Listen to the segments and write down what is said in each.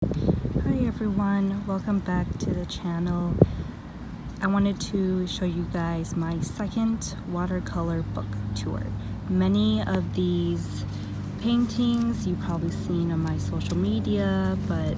Hi everyone, welcome back to the channel. I wanted to show you guys my second watercolor book tour. Many of these paintings you've probably seen on my social media, but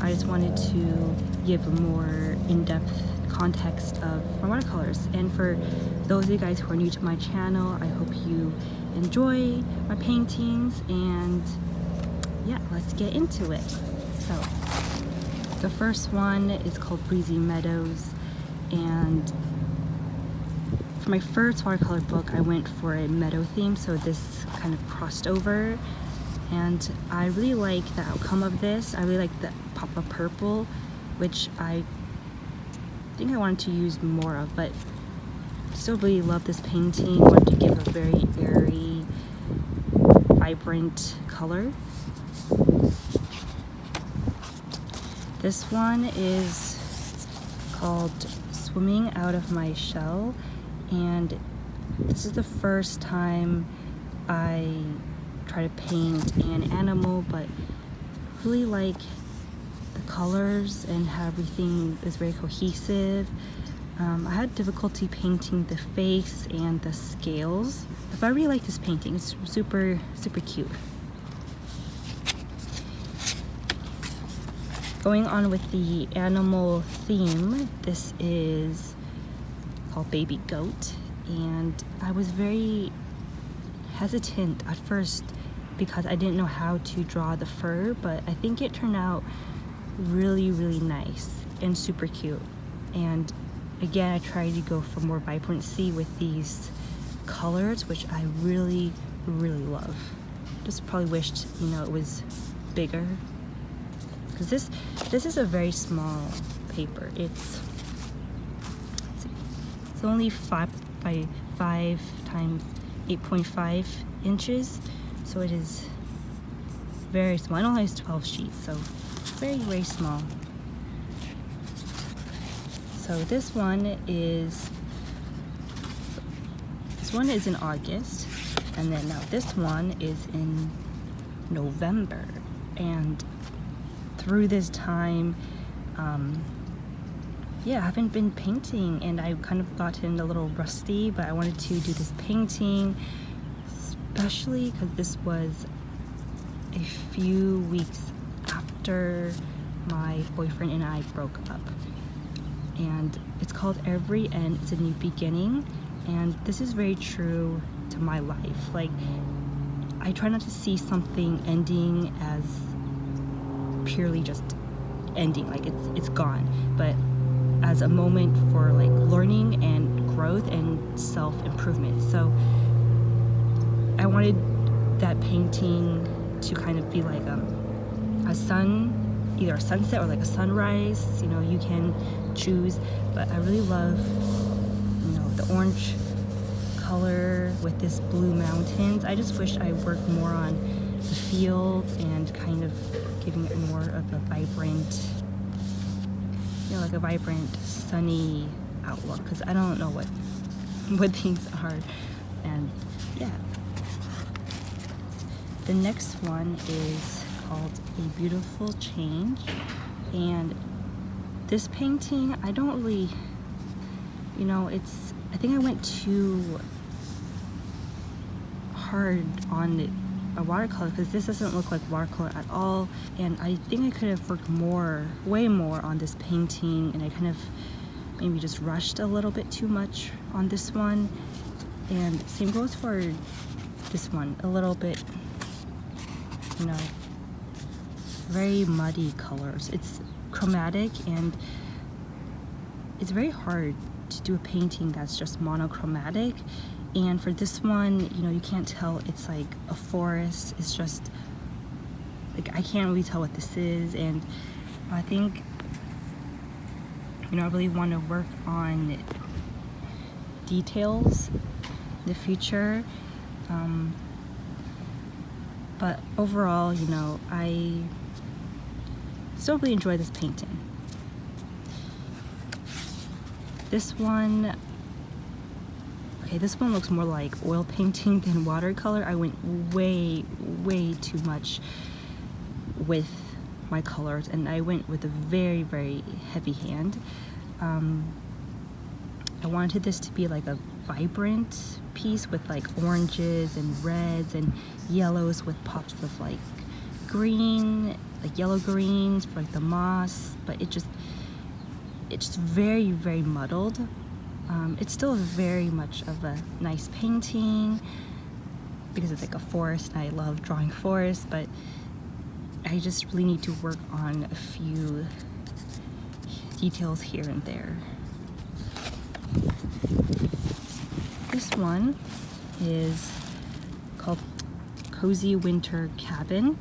I just wanted to give a more in-depth context of my watercolors. And for those of you guys who are new to my channel, I hope you enjoy my paintings, and yeah, let's get into it. So the first one is called Breezy Meadows, and for my first watercolor book I went for a meadow theme, so this kind of crossed over, and I really like the outcome of this. I really like the pop of purple, which I think I wanted to use more of, but still really love this painting. I wanted to give a very airy, vibrant color. This one is called Swimming Out of My Shell, and this is the first time I try to paint an animal, but really like the colors and how everything is very cohesive. I had difficulty painting the face and the scales, but I really like this painting. It's super cute. Going on with the animal theme, this is called Baby Goat, and I was very hesitant at first because I didn't know how to draw the fur, but I think it turned out really nice and super cute. And again, I tried to go for more vibrancy with these colors, which I really love. Just probably wished it was bigger, because this is a very small paper. It's only 5 by 5 times 8.5 inches, so it is very small. It only has 12 sheets, so very small. So this one is in August, and then now this one is in November. And through this time, I haven't been painting, and I've kind of gotten a little rusty, but I wanted to do this painting, especially because this was a few weeks after my boyfriend and I broke up. And it's called Every End is a New Beginning, and this is very true to my life. Like, I try not to see something ending as purely just ending, like it's gone, but as a moment for like learning and growth and self-improvement. So I wanted that painting to kind of be like a sun, either a sunset or like a sunrise, you can choose, but I really love the orange color with this blue mountains. I just wish I worked more on the field and kind of giving it more of a vibrant, like a vibrant sunny outlook, because I don't know what these are. And yeah, the next one is called A Beautiful Change, and this painting, I don't really, I think I went too hard on it, a watercolor, because this doesn't look like watercolor at all, and I think I could have worked way more on this painting, and I kind of maybe just rushed a little bit too much on this one. And same goes for this one, a little bit, very muddy colors. It's chromatic, and it's very hard to do a painting that's just monochromatic. And for this one, you can't tell it's like a forest. It's just like, I can't really tell what this is. And I think, I really want to work on details in the future. But overall, I still really enjoy this painting. This one looks more like oil painting than watercolor. I went way too much with my colors, and I went with a very, very heavy hand. I wanted this to be like a vibrant piece with like oranges and reds and yellows with pops of like green, like yellow greens for like the moss, but it's very, very muddled. It's still very much of a nice painting because it's like a forest and I love drawing forests, but I just really need to work on a few details here and there. This one is called Cozy Winter Cabin,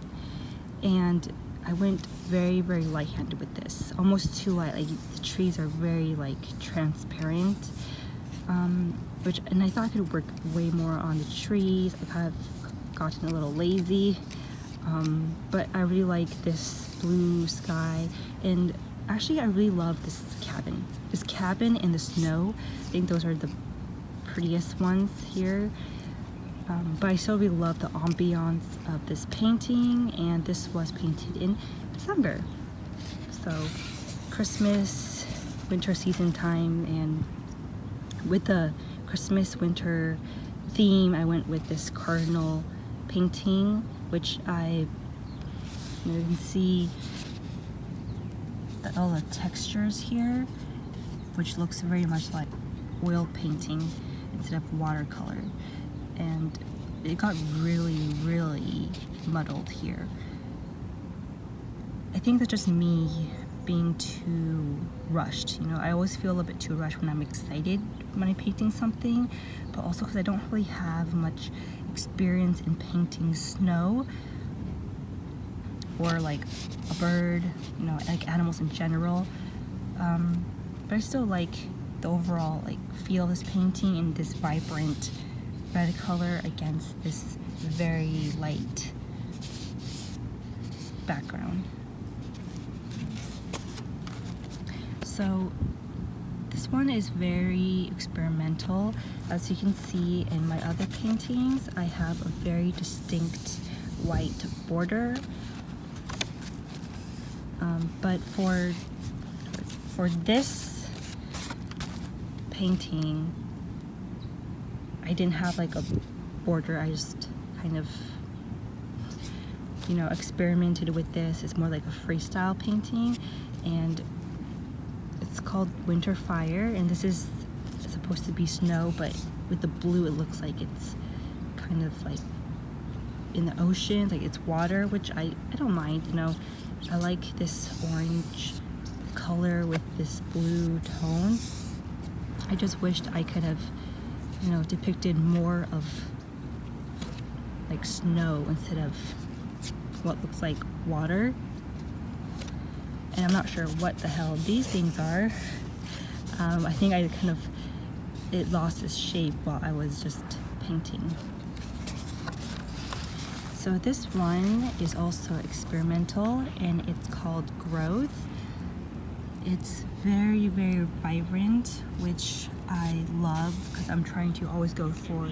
and I went very, very light-handed with this, almost too light. Like the trees are very like transparent, and I thought I could work way more on the trees. I kind of gotten a little lazy, but I really like this blue sky, and actually I really love this cabin. This cabin in the snow. I think those are the prettiest ones here. But I still really love the ambiance of this painting, and this was painted in December. So Christmas, winter season time, and with the Christmas winter theme, I went with this cardinal painting, which you can see all the textures here, which looks very much like oil painting instead of watercolor. And it got really, really muddled here. I think that's just me being too rushed. You know, I always feel a bit too rushed when I'm excited when I'm painting something, but also because I don't really have much experience in painting snow or like a bird, you know, like animals in general. But I still like the overall like feel of this painting and this vibrant red color against this very light background. So this one is very experimental. As you can see in my other paintings, I have a very distinct white border. But for this painting, I didn't have like a border. I just kind of, you know, experimented with this. It's more like a freestyle painting, and it's called Winter Fire, and this is supposed to be snow, but with the blue it looks like it's kind of like in the ocean, like it's water, which I don't mind, you know. I like this orange color with this blue tone. I just wished I could have, you know, depicted more of like snow instead of what looks like water. And I'm not sure what the hell these things are. I think it lost its shape while I was just painting. So this one is also experimental, and it's called Growth. It's very, very vibrant, which I love because I'm trying to always go for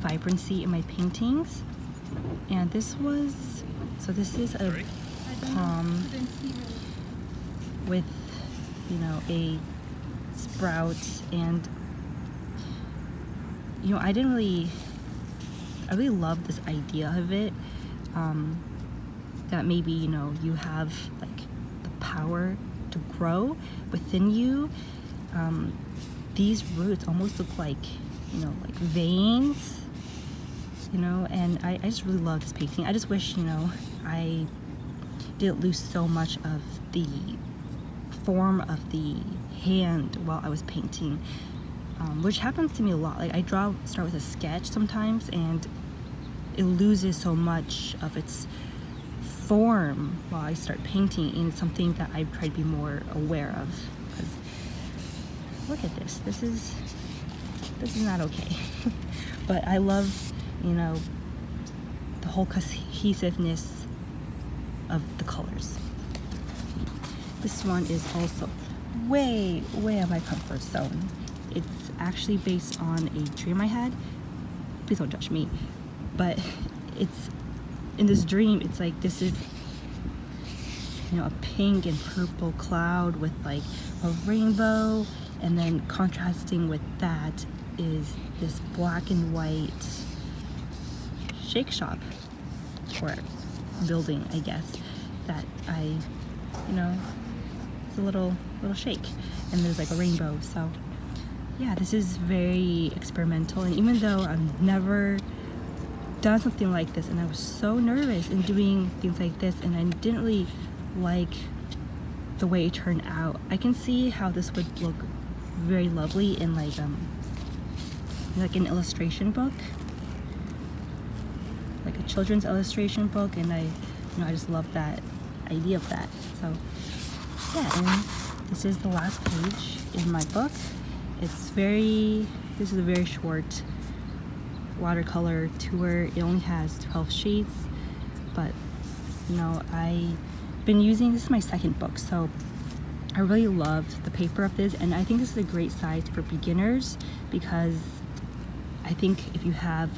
vibrancy in my paintings. And this is a palm with, you know, a sprout, and you know, I really love this idea of it, that maybe, you know, you have like the power to grow within you. These roots almost look like, you know, like veins, you know, and I just really love this painting. I just wish, you know, I didn't lose so much of the form of the hand while I was painting, which happens to me a lot. Like I start with a sketch sometimes, and it loses so much of its form while I start painting, and it's something that I've tried to be more aware of. Because look at this. This is not okay. But I love, you know, the whole cohesiveness of the colors. This one is also way out of my comfort zone. It's actually based on a dream I had. Please don't judge me. But it's in this dream, it's like this is you know, a pink and purple cloud with like a rainbow, and then contrasting with that is this black and white shake shop or building, I guess, that I, you know, it's a little shake, and there's like a rainbow. So yeah, this is very experimental, and even though I've never done something like this, and I was so nervous in doing things like this, and I didn't really like the way it turned out, I can see how this would look very lovely in like an illustration book, like a children's illustration book, and I just love that idea of that. So yeah, and this is the last page in my book. This is a very short watercolor tour. It only has 12 sheets, but you know, I've been using, this is my second book, so I really love the paper of this, and I think this is a great size for beginners, because I think if you have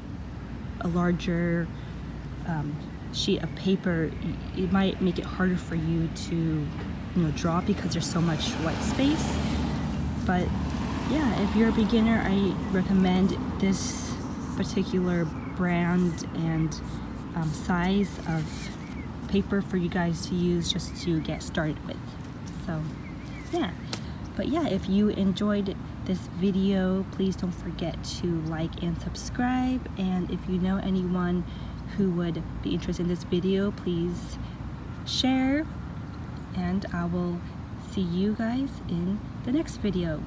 a larger sheet of paper, it might make it harder for you to, you know, draw, because there's so much white space. But yeah, if you're a beginner, I recommend this particular brand and size of paper for you guys to use just to get started with. So yeah, but yeah, if you enjoyed this video, please don't forget to like and subscribe, and if you know anyone who would be interested in this video, please share, and I will see you guys in the next video.